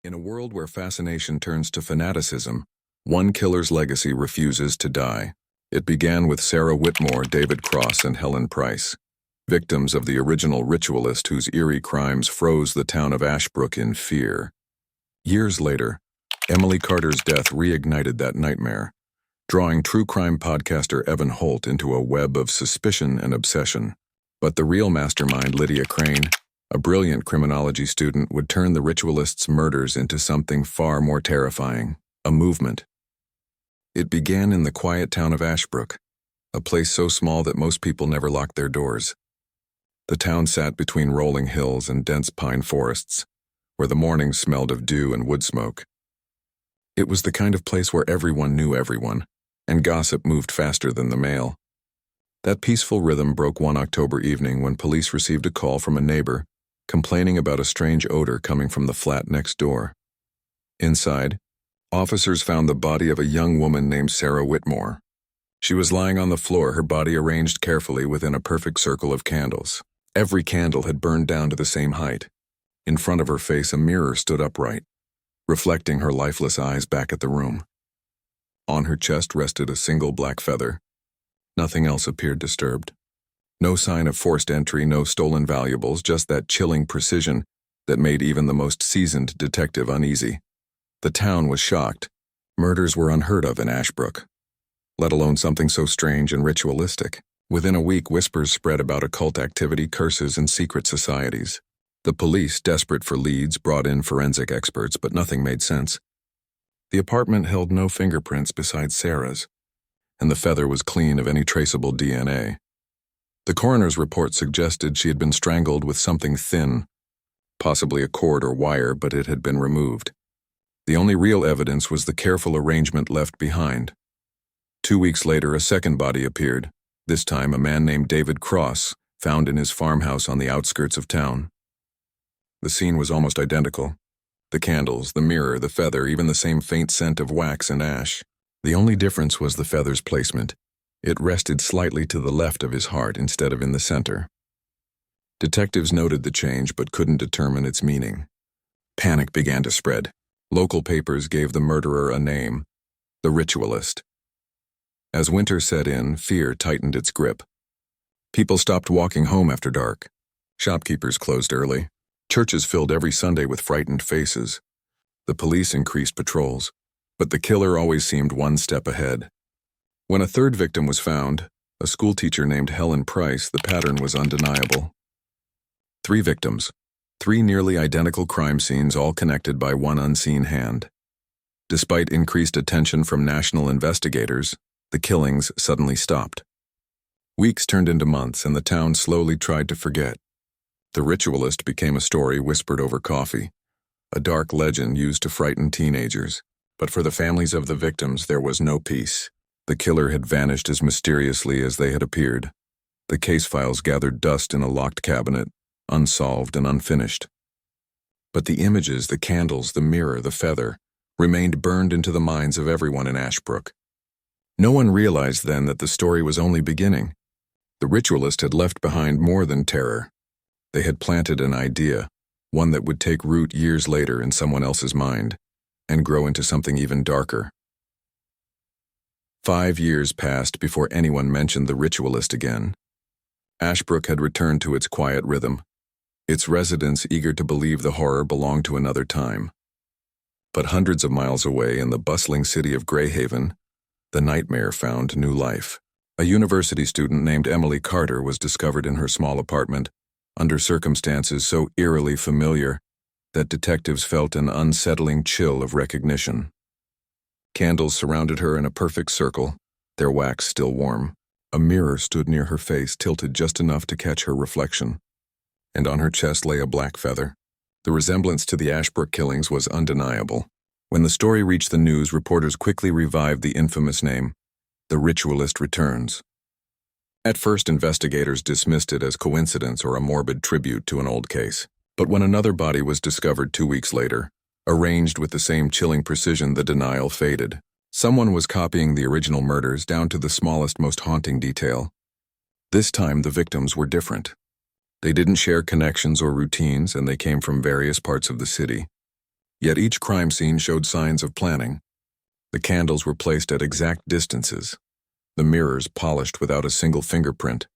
In a world where fascination turns to fanaticism, one killer's legacy refuses to die. It began with Sarah Whitmore, David Cross, and Helen Price, victims of the original ritualist whose eerie crimes froze the town of Ashbrook in fear. Years later, Emily Carter's death reignited that nightmare, drawing true crime podcaster Evan Holt into a web of suspicion and obsession. But the real mastermind, Lydia Crane, a brilliant criminology student, would turn the ritualist's murders into something far more terrifying, a movement. It began in the quiet town of Ashbrook, a place so small that most people never locked their doors. The town sat between rolling hills and dense pine forests, where the mornings smelled of dew and wood smoke. It was the kind of place where everyone knew everyone, and gossip moved faster than the mail. That peaceful rhythm broke one October evening when police received a call from a neighbor complaining about a strange odor coming from the flat next door. Inside, officers found the body of a young woman named Sarah Whitmore. She was lying on the floor, her body arranged carefully within a perfect circle of candles. Every candle had burned down to the same height. In front of her face, a mirror stood upright, reflecting her lifeless eyes back at the room. On her chest rested a single black feather. Nothing else appeared disturbed. No sign of forced entry, no stolen valuables, just that chilling precision that made even the most seasoned detective uneasy. The town was shocked. Murders were unheard of in Ashbrook, let alone something so strange and ritualistic. Within a week, whispers spread about occult activity, curses, and secret societies. The police, desperate for leads, brought in forensic experts, but nothing made sense. The apartment held no fingerprints besides Sarah's, and the feather was clean of any traceable DNA. The coroner's report suggested she had been strangled with something thin, possibly a cord or wire, but it had been removed. The only real evidence was the careful arrangement left behind. 2 weeks later, a second body appeared, this time a man named David Cross, found in his farmhouse on the outskirts of town. The scene was almost identical. The candles, the mirror, the feather, even the same faint scent of wax and ash. The only difference was the feather's placement. It rested slightly to the left of his heart instead of in the center. Detectives noted the change but couldn't determine its meaning. Panic began to spread. Local papers gave the murderer a name, the Ritualist. As winter set in, fear tightened its grip. People stopped walking home after dark. Shopkeepers closed early. Churches filled every Sunday with frightened faces. The police increased patrols, but the killer always seemed one step ahead. When a third victim was found, a schoolteacher named Helen Price, the pattern was undeniable. 3 victims, 3 nearly identical crime scenes, all connected by one unseen hand. Despite increased attention from national investigators, the killings suddenly stopped. Weeks turned into months, and the town slowly tried to forget. The Ritualist became a story whispered over coffee, a dark legend used to frighten teenagers. But for the families of the victims, there was no peace. The killer had vanished as mysteriously as they had appeared. The case files gathered dust in a locked cabinet, unsolved and unfinished. But the images, the candles, the mirror, the feather, remained burned into the minds of everyone in Ashbrook. No one realized then that the story was only beginning. The Ritualist had left behind more than terror. They had planted an idea, one that would take root years later in someone else's mind, and grow into something even darker. 5 years passed before anyone mentioned the Ritualist again. Ashbrook had returned to its quiet rhythm, its residents eager to believe the horror belonged to another time. But hundreds of miles away in the bustling city of Greyhaven, the nightmare found new life. A university student named Emily Carter was discovered in her small apartment, under circumstances so eerily familiar that detectives felt an unsettling chill of recognition. Candles surrounded her in a perfect circle, their wax still warm. A mirror stood near her face, tilted just enough to catch her reflection, and on her chest lay a black feather. The resemblance to the Ashbrook killings was undeniable. When the story reached the news, reporters quickly revived the infamous name, The Ritualist Returns. At first, investigators dismissed it as coincidence or a morbid tribute to an old case. But when another body was discovered 2 weeks later, arranged with the same chilling precision, the denial faded. Someone was copying the original murders down to the smallest, most haunting detail. This time, the victims were different. They didn't share connections or routines, and they came from various parts of the city. Yet each crime scene showed signs of planning. The candles were placed at exact distances, the mirrors polished without a single fingerprint,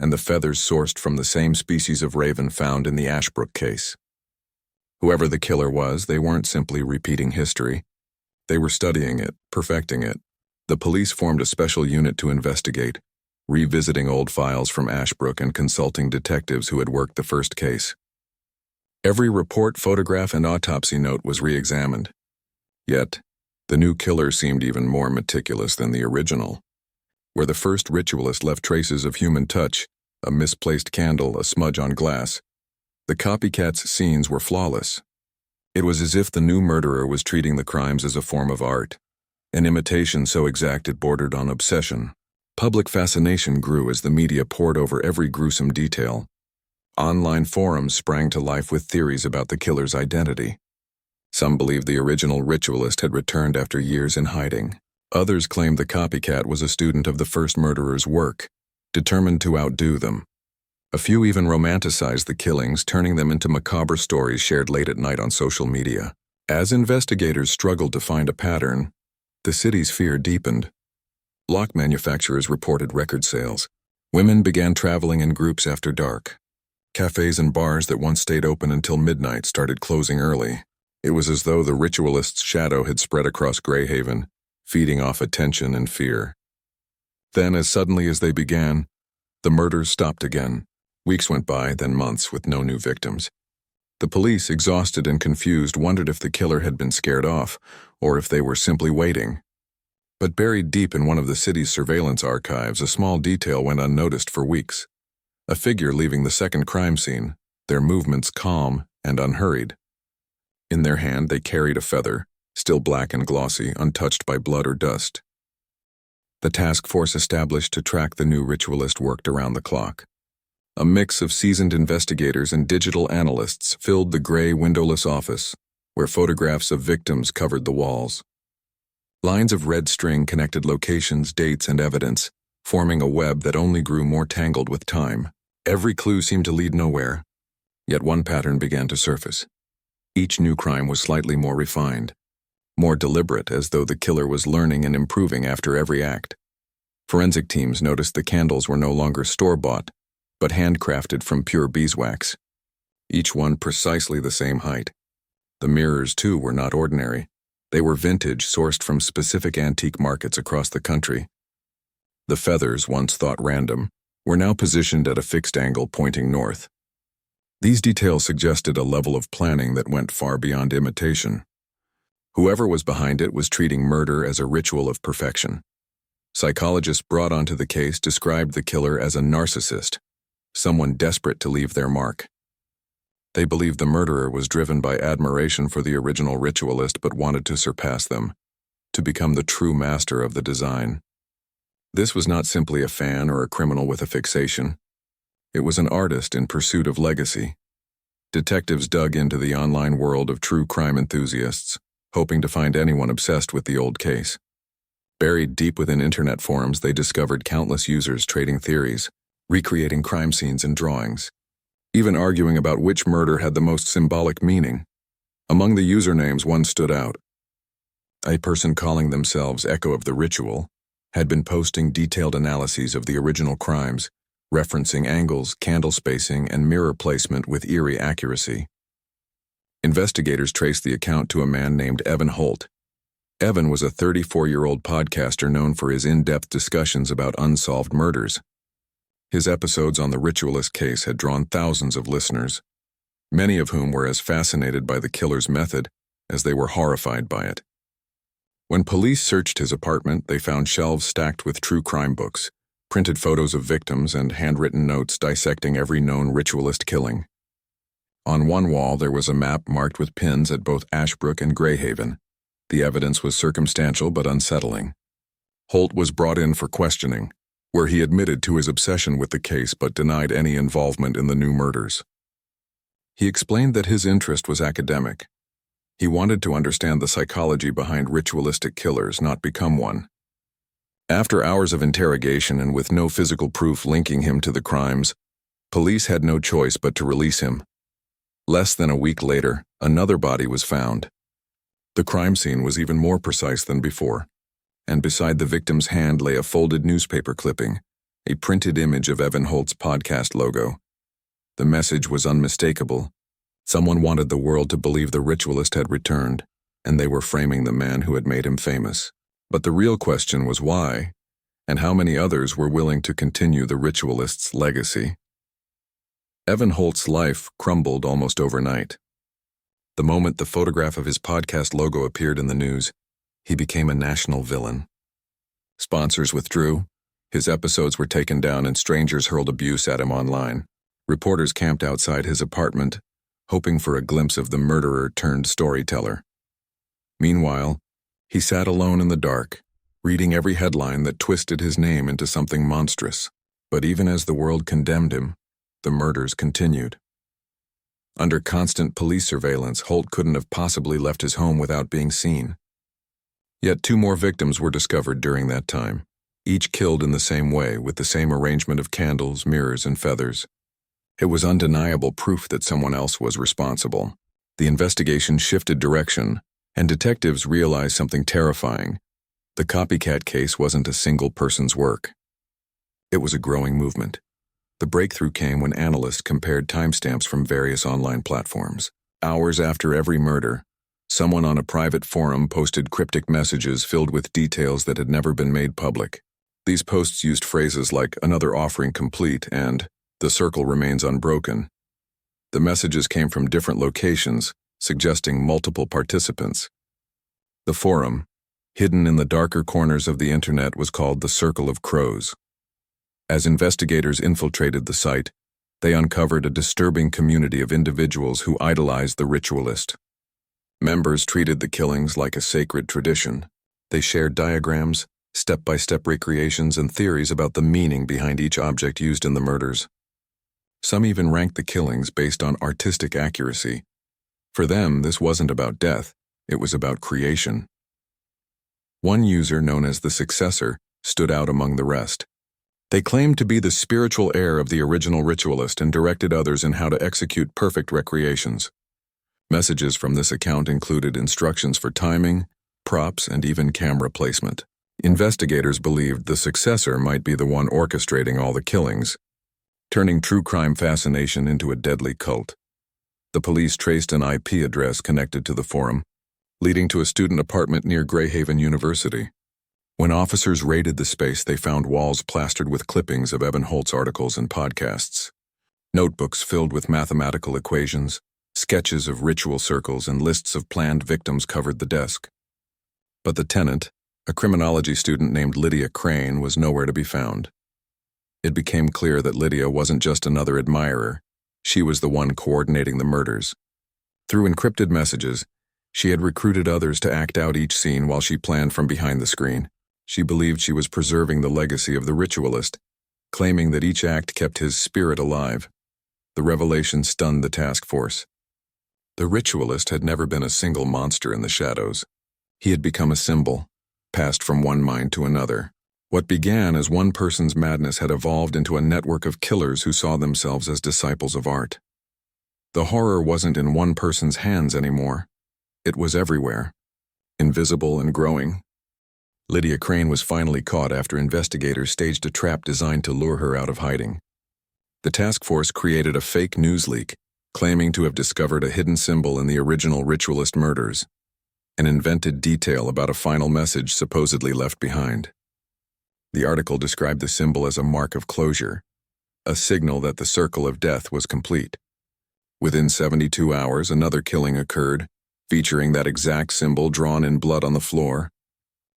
and the feathers sourced from the same species of raven found in the Ashbrook case. Whoever the killer was, they weren't simply repeating history. They were studying it, perfecting it. The police formed a special unit to investigate, revisiting old files from Ashbrook and consulting detectives who had worked the first case. Every report, photograph, and autopsy note was re-examined. Yet, the new killer seemed even more meticulous than the original. Where the first ritualist left traces of human touch, a misplaced candle, a smudge on glass, the copycat's scenes were flawless. It was as if the new murderer was treating the crimes as a form of art, an imitation so exact it bordered on obsession. Public fascination grew as the media pored over every gruesome detail. Online forums sprang to life with theories about the killer's identity. Some believed the original ritualist had returned after years in hiding. Others claimed the copycat was a student of the first murderer's work, determined to outdo them. A few even romanticized the killings, turning them into macabre stories shared late at night on social media. As investigators struggled to find a pattern, the city's fear deepened. Lock manufacturers reported record sales. Women began traveling in groups after dark. Cafes and bars that once stayed open until midnight started closing early. It was as though the ritualist's shadow had spread across Greyhaven, feeding off attention and fear. Then, as suddenly as they began, the murders stopped again. Weeks went by, then months, with no new victims. The police, exhausted and confused, wondered if the killer had been scared off, or if they were simply waiting. But buried deep in one of the city's surveillance archives, a small detail went unnoticed for weeks. A figure leaving the second crime scene, their movements calm and unhurried. In their hand, they carried a feather, still black and glossy, untouched by blood or dust. The task force established to track the new ritualist worked around the clock. A mix of seasoned investigators and digital analysts filled the gray, windowless office, where photographs of victims covered the walls. Lines of red string connected locations, dates, and evidence, forming a web that only grew more tangled with time. Every clue seemed to lead nowhere, yet one pattern began to surface. Each new crime was slightly more refined, more deliberate, as though the killer was learning and improving after every act. Forensic teams noticed the candles were no longer store-bought, but handcrafted from pure beeswax, each one precisely the same height. The mirrors, too, were not ordinary. They were vintage, sourced from specific antique markets across the country. The feathers, once thought random, were now positioned at a fixed angle pointing north. These details suggested a level of planning that went far beyond imitation. Whoever was behind it was treating murder as a ritual of perfection. Psychologists brought onto the case described the killer as a narcissist, someone desperate to leave their mark. They believed the murderer was driven by admiration for the original ritualist but wanted to surpass them, to become the true master of the design. This was not simply a fan or a criminal with a fixation. It was an artist in pursuit of legacy. Detectives dug into the online world of true crime enthusiasts, hoping to find anyone obsessed with the old case. Buried deep within internet forums, they discovered countless users trading theories, recreating crime scenes and drawings, even arguing about which murder had the most symbolic meaning. Among the usernames, one stood out. A person calling themselves Echo of the Ritual had been posting detailed analyses of the original crimes, referencing angles, candle spacing, and mirror placement with eerie accuracy. Investigators traced the account to a man named Evan Holt. Evan was a 34-year-old podcaster known for his in-depth discussions about unsolved murders. His episodes on the ritualist case had drawn thousands of listeners, many of whom were as fascinated by the killer's method as they were horrified by it. When police searched his apartment, they found shelves stacked with true crime books, printed photos of victims, and handwritten notes dissecting every known ritualist killing. On one wall, there was a map marked with pins at both Ashbrook and Greyhaven. The evidence was circumstantial but unsettling. Holt was brought in for questioning, where he admitted to his obsession with the case but denied any involvement in the new murders. He explained that his interest was academic. He wanted to understand the psychology behind ritualistic killers, not become one. After hours of interrogation and with no physical proof linking him to the crimes, police had no choice but to release him. Less than a week later, another body was found, The crime scene was even more precise than before, and beside the victim's hand lay a folded newspaper clipping, a printed image of Evan Holt's podcast logo. The message was unmistakable. Someone wanted the world to believe the ritualist had returned, and they were framing the man who had made him famous. But the real question was why, and how many others were willing to continue the ritualist's legacy. Evan Holt's life crumbled almost overnight. The moment the photograph of his podcast logo appeared in the news, he became a national villain. Sponsors withdrew, his episodes were taken down, and strangers hurled abuse at him online. Reporters camped outside his apartment, hoping for a glimpse of the murderer turned storyteller. Meanwhile, he sat alone in the dark, reading every headline that twisted his name into something monstrous. But even as the world condemned him, the murders continued. Under constant police surveillance, Holt couldn't have possibly left his home without being seen. Yet 2 more victims were discovered during that time, each killed in the same way, with the same arrangement of candles, mirrors, and feathers. It was undeniable proof that someone else was responsible. The investigation shifted direction, and detectives realized something terrifying. The copycat case wasn't a single person's work. It was a growing movement. The breakthrough came when analysts compared timestamps from various online platforms. Hours after every murder, someone on a private forum posted cryptic messages filled with details that had never been made public. These posts used phrases like "another offering complete" and "the circle remains unbroken." The messages came from different locations, suggesting multiple participants. The forum, hidden in the darker corners of the internet, was called the Circle of Crows. As investigators infiltrated the site, they uncovered a disturbing community of individuals who idolized the ritualist. Members treated the killings like a sacred tradition. They shared diagrams, step-by-step recreations, and theories about the meaning behind each object used in the murders. Some even ranked the killings based on artistic accuracy. For them, this wasn't about death, it was about creation. One user, known as the Successor, stood out among the rest. They claimed to be the spiritual heir of the original ritualist and directed others in how to execute perfect recreations. Messages from this account included instructions for timing, props, and even camera placement. Investigators believed the Successor might be the one orchestrating all the killings, turning true crime fascination into a deadly cult. The police traced an IP address connected to the forum, leading to a student apartment near Greyhaven University. When officers raided the space, they found walls plastered with clippings of Evan Holt's articles and podcasts. Notebooks filled with mathematical equations, sketches of ritual circles, and lists of planned victims covered the desk. But the tenant, a criminology student named Lydia Crane, was nowhere to be found. It became clear that Lydia wasn't just another admirer. She was the one coordinating the murders. Through encrypted messages, she had recruited others to act out each scene while she planned from behind the screen. She believed she was preserving the legacy of the ritualist, claiming that each act kept his spirit alive. The revelation stunned the task force. The ritualist had never been a single monster in the shadows. He had become a symbol, passed from one mind to another. What began as one person's madness had evolved into a network of killers who saw themselves as disciples of art. The horror wasn't in one person's hands anymore. It was everywhere, invisible and growing. Lydia Crane was finally caught after investigators staged a trap designed to lure her out of hiding. The task force created a fake news leak, claiming to have discovered a hidden symbol in the original ritualist murders, an invented detail about a final message supposedly left behind. The article described the symbol as a mark of closure, a signal that the circle of death was complete. Within 72 hours, another killing occurred, featuring that exact symbol drawn in blood on the floor.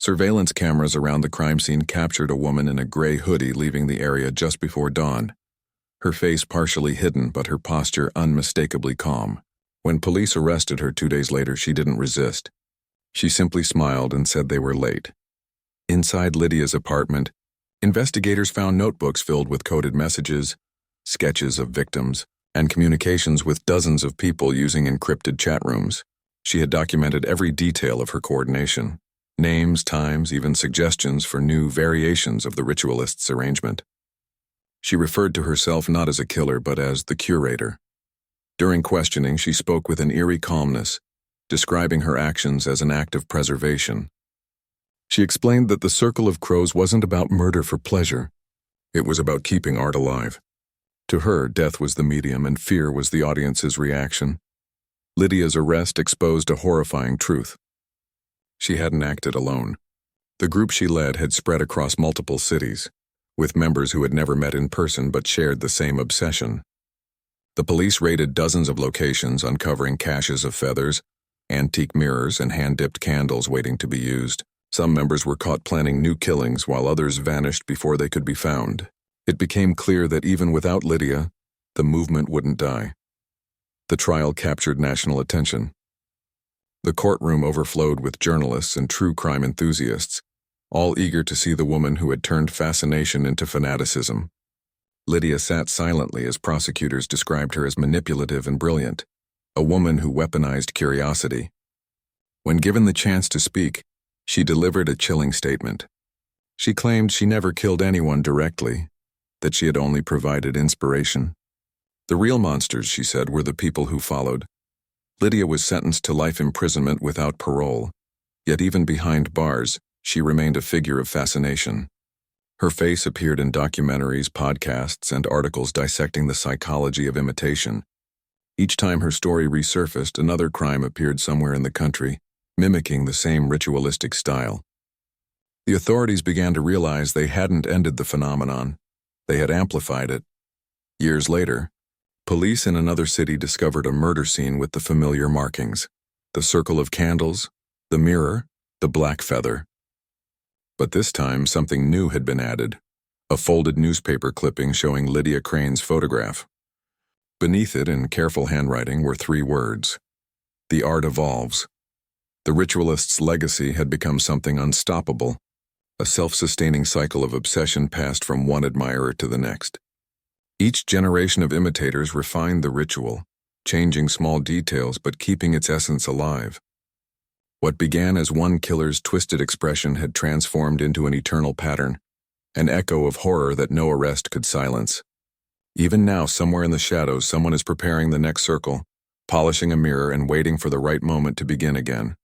Surveillance cameras around the crime scene captured a woman in a gray hoodie leaving the area just before dawn, her face partially hidden but her posture unmistakably calm. When police arrested her 2 days later, she didn't resist. She simply smiled and said they were late. Inside Lydia's apartment, investigators found notebooks filled with coded messages, sketches of victims, and communications with dozens of people using encrypted chat rooms. She had documented every detail of her coordination. Names, times, even suggestions for new variations of the ritualist's arrangement. She referred to herself not as a killer but as the curator. During questioning, she spoke with an eerie calmness, describing her actions as an act of preservation. She explained that the Circle of Crows wasn't about murder for pleasure. It was about keeping art alive. To her, death was the medium and fear was the audience's reaction. Lydia's arrest exposed a horrifying truth. She hadn't acted alone. The group she led had spread across multiple cities, with members who had never met in person but shared the same obsession. The police raided dozens of locations, uncovering caches of feathers, antique mirrors, and hand-dipped candles waiting to be used. Some members were caught planning new killings while others vanished before they could be found. It became clear that even without Lydia, the movement wouldn't die. The trial captured national attention. The courtroom overflowed with journalists and true crime enthusiasts, all eager to see the woman who had turned fascination into fanaticism. Lydia sat silently as prosecutors described her as manipulative and brilliant, a woman who weaponized curiosity. When given the chance to speak, she delivered a chilling statement. She claimed she never killed anyone directly, that she had only provided inspiration. The real monsters, she said, were the people who followed. Lydia was sentenced to life imprisonment without parole, yet even behind bars, she remained a figure of fascination. Her face appeared in documentaries, podcasts, and articles dissecting the psychology of imitation. Each time her story resurfaced, another crime appeared somewhere in the country, mimicking the same ritualistic style. The authorities began to realize they hadn't ended the phenomenon. They had amplified it. Years later, police in another city discovered a murder scene with the familiar markings: the circle of candles, the mirror, the black feather. But this time, something new had been added: a folded newspaper clipping showing Lydia Crane's photograph. Beneath it, in careful handwriting, were 3 words: "The art evolves." The ritualist's legacy had become something unstoppable, a self-sustaining cycle of obsession passed from one admirer to the next. Each generation of imitators refined the ritual, changing small details but keeping its essence alive. What began as one killer's twisted expression had transformed into an eternal pattern, an echo of horror that no arrest could silence. Even now, somewhere in the shadows, someone is preparing the next circle, polishing a mirror and waiting for the right moment to begin again.